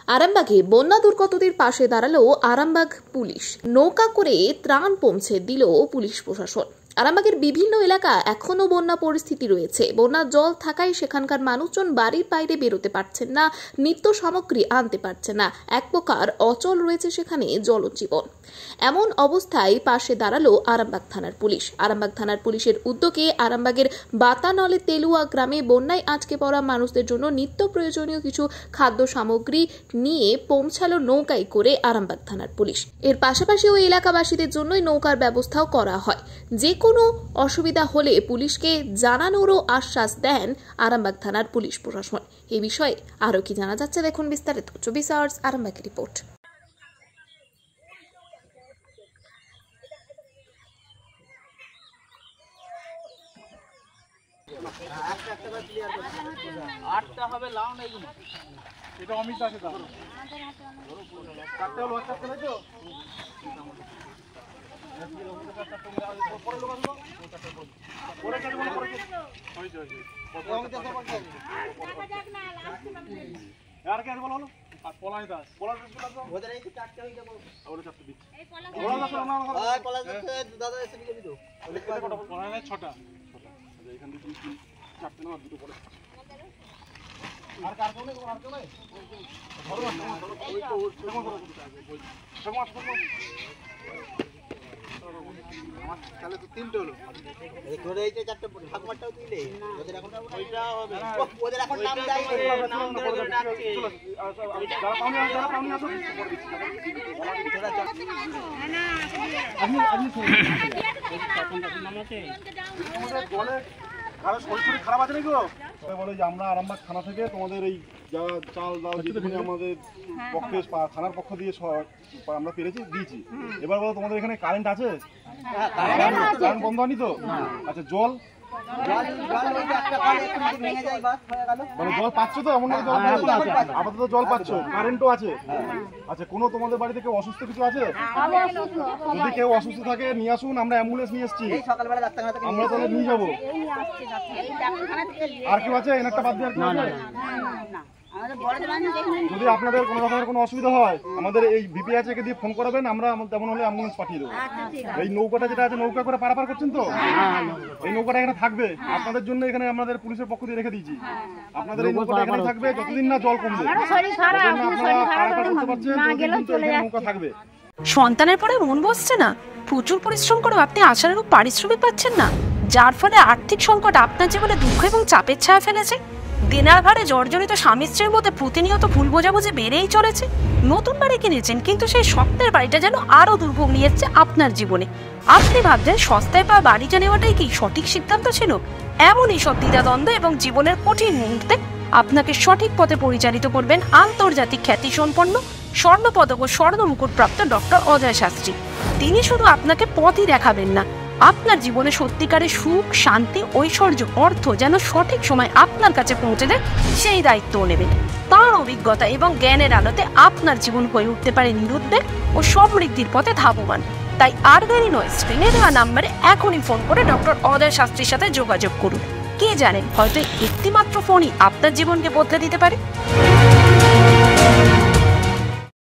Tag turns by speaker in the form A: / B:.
A: আরামবাগে বন্যা দুর্গতদের পাশে দাঁড়ালো আরামবাগ পুলিশ। নৌকা করে ত্রাণ পৌঁছে দিল পুলিশ প্রশাসন। আরামবাগের বিভিন্ন এলাকা এখনো বন্যা পরিস্থিতি রয়েছে। বন্যার জল থাকায় সেখানকার মানুষজন বাড়ির বাইরে বেরোতে পারছেন না, নিত্য সামগ্রী আনতে পারছে না। এক প্রকার অচল রয়েছে সেখানে জলজীবন। এমন অবস্থায় পাশে দাঁড়ালো আরামবাগ থানার পুলিশ। আরামবাগ থানার পুলিশের উদ্যোগে আরামবাগের বাতানলে তেলুয়া গ্রামে বন্যায় আটকে পড়া মানুষদের জন্য নিত্য প্রয়োজনীয় কিছু খাদ্য সামগ্রী নিয়ে পৌঁছালো নৌকায় করে আরামবাগ থানার পুলিশ। এর পাশাপাশি ওই এলাকাবাসীদের জন্যই নৌকার ব্যবস্থাও করা হয়। যে কোনো অসুবিধা হলে পুলিশকে জানানোরও আশ্বাস দেন আরামবাগ থানার পুলিশ প্রশাসন। এই বিষয়ে আরো কি জানা যাচ্ছে দেখুন বিস্তারিত 24 আওয়ার্স আরামবাগ রিপোর্ট।
B: আটটা হবে লাউ নেই এটা অমিত আছে তো চারটে হলো চারটে নাই তো পরে লোক আসলো পরে কেটে বলো পরে হইছে হইছে আর কে বলো হলো পলাই দাস পলাই দাস বলো ওদের এই চারটে হই যাবো ওরে চারটে দিচ্ছি এই পলাই দাস না ওই পলাই দাস দাদা এসে দিবি তো পলাই নাই ছটা এখান থেকে তুমি চারটে না দুটো পড়ে আর কার কোনে আর কোনে ধরো ওই তো সমাজ আমার তাহলে তো তিনটে হলো এই ধরে এই যে চারটে ভাগমাটাও দিলে ওদের এখন ওইটা হবে ওদের এখন নাম দেয় নাম ধরে ডাকছে যারা পাওনি আসো না আপনি নাম আছে আমাদের বলে কারো শরীর খারাপ আছে নাকি বলে যে আমরা আরামবাগ থানা থেকে তোমাদের এই যা চাল ডাল যেগুলো আমাদের পক্ষে থানার পক্ষ দিয়ে আমরা পেরেছি দিয়েছি। এবার বলো তোমাদের এখানে কারেন্ট আছে? কারেন্ট বন্ধ হয়নি তো? আচ্ছা জল মানে জল পাচ্ছ তো? এমন আপাতত জল পাচ্ছ, কারেন্টও আছে। আচ্ছা কোনো তোমাদের বাড়িতে কেউ অসুস্থ কিছু আছে? যদি কেউ অসুস্থ থাকে নিয়ে আসুন, আমরা অ্যাম্বুলেন্স নিয়ে এসেছি, আমরা তাহলে নিয়ে যাবো। আর কেউ আছে এনারটা বাদ দিয়ে? যদি আপনাদের কোনো রকমের কোনো অসুবিধা হয় আমাদের এই ভিপিএইচকে দিয়ে ফোন করাবেন, আমরা তেমন হলে অ্যাম্বুলেন্স পাঠিয়ে দেবো। এই নৌকাটা যেটা আছে নৌকা করে পারাপার করছেন তো, এই নৌকাটা এখানে থাকবে আপনাদের জন্য। এখানে আমাদের পুলিশের পক্ষ দিয়ে রেখে দিয়েছি, আপনাদের এই নৌকাটা এখানে থাকবে যতদিন না জল কমবে, নৌকা থাকবে।
C: সন্তানের পরে মন বসছে না, প্রচুর পরিশ্রম করেও আপনি আশানুরূপ পারিশ্রমিক পাচ্ছেন না, যার ফলে আর্থিক সংকট আপনার জীবনে দুঃখ এবং চাপের ছায়া ফেলেছে। দেনার ভারে জর্জরিত স্বামী স্ত্রীর মধ্যে প্রতিনিয়ত ভুল বোঝাবুঝি বেড়েই চলেছে। নতুন বাড়ি কিনেছেন কিন্তু সেই স্বপ্নের বাড়িটা যেন আরো দুর্ভোগ নিয়ে এসেছে আপনার জীবনে। আপনি ভাবছেন সস্তায় পাওয়া বাড়িটা নেওয়াটাই কি সঠিক সিদ্ধান্ত ছিল? এমনই সব দ্বিধাদ্বন্দ্ব এবং জীবনের কঠিন মুহূর্তে আপনাকে সঠিক পথে পরিচালিত করবেন আন্তর্জাতিক খ্যাতিসম্পন্ন স্বর্ণপদক ও স্বর্ণ মুকুটপ্রাপ্ত ডক্টর অজয় শাস্ত্রী। তিনি শুধু আপনাকে পথই দেখাবেন না, আপনার জীবনে সত্যিকারের সুখ, শান্তি, ঐশ্বর্য, অর্থ যেন সঠিক সময় আপনার কাছে পৌঁছে দেয় সেই দায়িত্বও নেবেন। তার অভিজ্ঞতা এবং জ্ঞানের আলোতে আপনার জীবন হয়ে উঠতে পারে নিরুদ্বেগ ও সমৃদ্ধির পথে ধাবমান। তাই আর দেরি নয়, স্ক্রিনে দেওয়া নাম্বারে এখনই ফোন করে ডক্টর অজয় শাস্ত্রীর সাথে যোগাযোগ করুন। কে জানেন হয়তো একটিমাত্র ফোনই আপনার জীবনকে বদলে দিতে পারে।